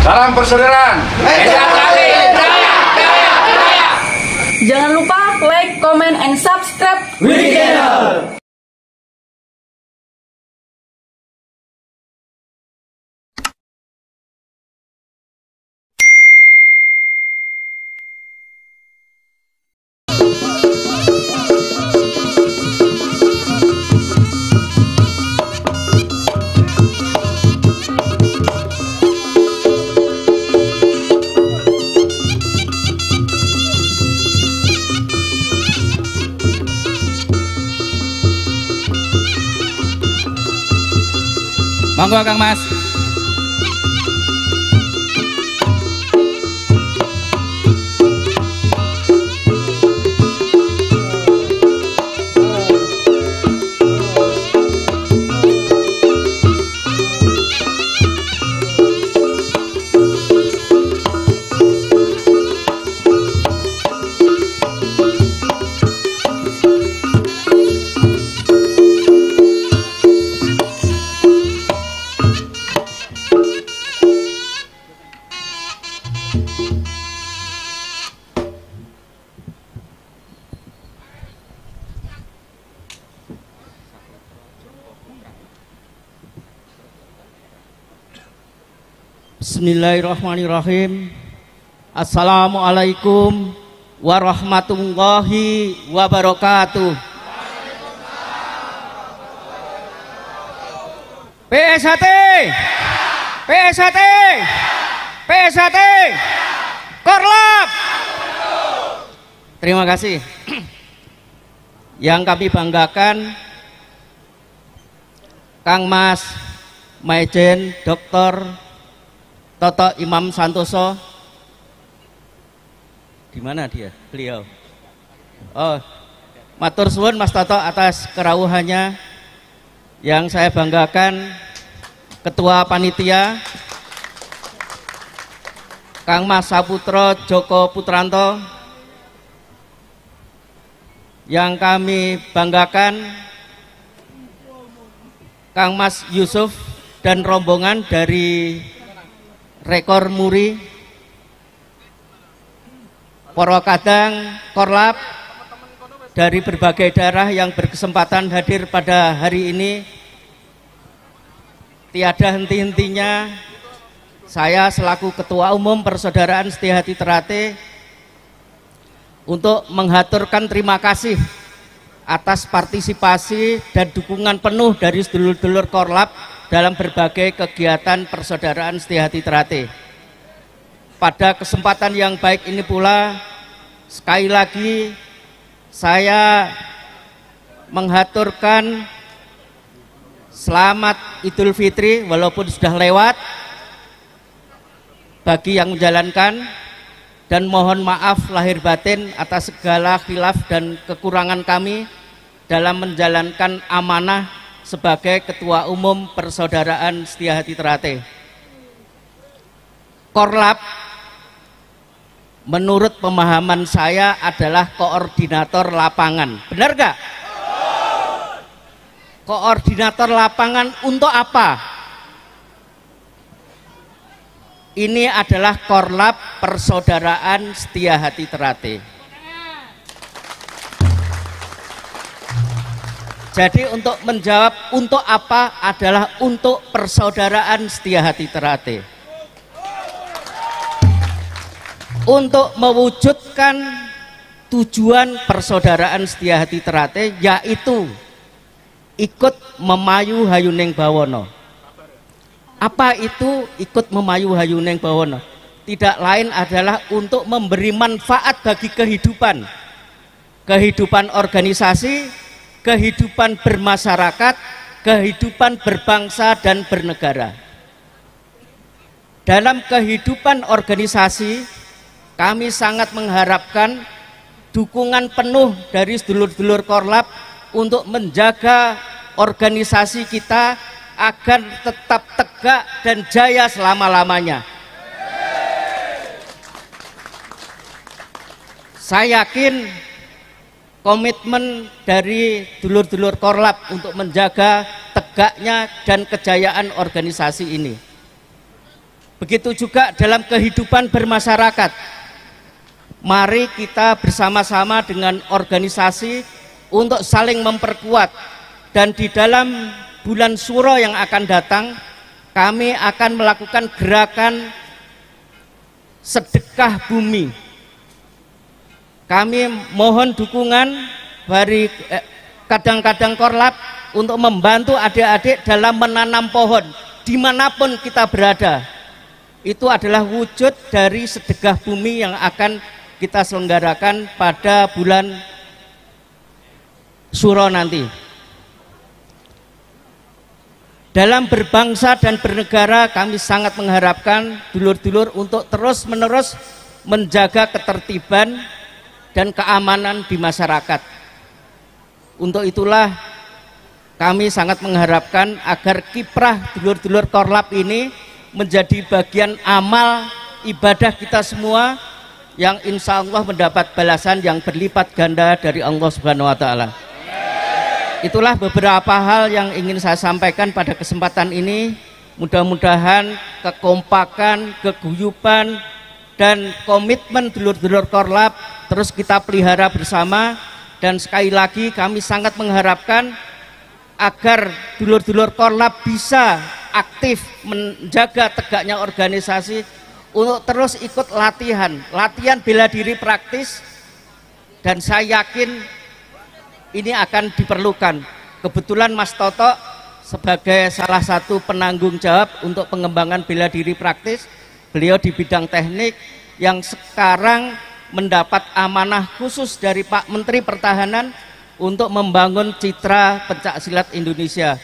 Salam persaudaraan. Jangan lupa like, comment, and subscribe Widi Channel. Monggo Kang Mas. Bismillahirrahmanirrahim. Assalamualaikum warahmatullahi wabarakatuh. PSHT, PSHT, PSHT, Korlap. Terima kasih. Yang kami banggakan, Kang Mas Maijen Dr. Toto Imam Santoso. Di mana dia? Beliau. Oh, matur suwun Mas Toto atas kerawuhannya. Yang saya banggakan Ketua Panitia Kang Mas Saputro Joko Putranto. Yang kami banggakan Kang Mas Yusuf dan rombongan dari Rekor Muri, Porokadang, Korlap, dari berbagai daerah yang berkesempatan hadir pada hari ini. Tiada henti-hentinya saya selaku Ketua Umum Persaudaraan Setia Hati Terate untuk menghaturkan terima kasih atas partisipasi dan dukungan penuh dari sedulur-sedulur Korlap dalam berbagai kegiatan persaudaraan Setia Hati Terate. Pada kesempatan yang baik ini pula, sekali lagi saya menghaturkan selamat Idul Fitri walaupun sudah lewat bagi yang menjalankan, dan mohon maaf lahir batin atas segala khilaf dan kekurangan kami dalam menjalankan amanah sebagai Ketua Umum Persaudaraan Setia Hati Terate. Korlap menurut pemahaman saya adalah koordinator lapangan. Benar gak? Koordinator lapangan untuk apa? Ini adalah Korlap Persaudaraan Setia Hati Terate. Jadi untuk menjawab untuk apa adalah untuk Persaudaraan Setia Hati Terate. Untuk mewujudkan tujuan Persaudaraan Setia Hati Terate, yaitu ikut memayu hayuning bawono. Apa itu ikut memayu hayuning bawono? Tidak lain adalah untuk memberi manfaat bagi kehidupan organisasi, kehidupan bermasyarakat, kehidupan berbangsa dan bernegara. Dalam kehidupan organisasi, kami sangat mengharapkan dukungan penuh dari sedulur-sedulur Korlap untuk menjaga organisasi kita agar tetap tegak dan jaya selama-lamanya. Saya yakin komitmen dari dulur-dulur Korlap untuk menjaga tegaknya dan kejayaan organisasi ini. Begitu juga dalam kehidupan bermasyarakat. Mari kita bersama-sama dengan organisasi untuk saling memperkuat, dan di dalam bulan Syuro yang akan datang kami akan melakukan gerakan sedekah bumi. Kami mohon dukungan dari kadang-kadang Korlap untuk membantu adik-adik dalam menanam pohon dimanapun kita berada. Itu adalah wujud dari sedekah bumi yang akan kita selenggarakan pada bulan Syuro nanti. Dalam berbangsa dan bernegara, kami sangat mengharapkan dulur-dulur untuk terus-menerus menjaga ketertiban dan keamanan di masyarakat. Untuk itulah kami sangat mengharapkan agar kiprah dulur-dulur Korlap ini menjadi bagian amal ibadah kita semua yang insya Allah mendapat balasan yang berlipat ganda dari Allah Subhanahu wa Ta'ala. Itulah beberapa hal yang ingin saya sampaikan pada kesempatan ini. Mudah-mudahan kekompakan, keguyuban, dan komitmen dulur-dulur Korlap terus kita pelihara bersama. Dan sekali lagi kami sangat mengharapkan agar dulur-dulur Korlap bisa aktif menjaga tegaknya organisasi untuk terus ikut latihan bela diri praktis, dan saya yakin ini akan diperlukan. Kebetulan Mas Toto sebagai salah satu penanggung jawab untuk pengembangan bela diri praktis, beliau di bidang teknik yang sekarang mendapat amanah khusus dari Pak Menteri Pertahanan untuk membangun citra pencak silat Indonesia.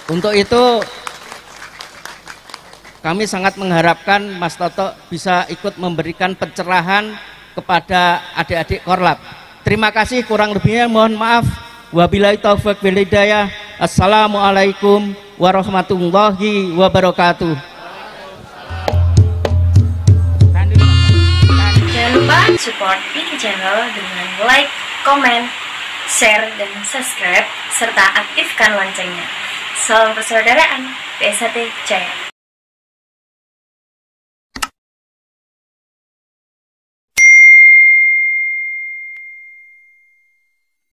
Untuk itu kami sangat mengharapkan Mas Toto bisa ikut memberikan pencerahan kepada adik-adik Korlap. Terima kasih, kurang lebihnya mohon maaf. Wabillahi taufiq wal hidayah. Assalamualaikum warahmatullahi wabarakatuh. Jangan lupa support ini channel dengan like, komen, share, dan subscribe, serta aktifkan loncengnya. Salam persaudaraan, PSAT Jaya.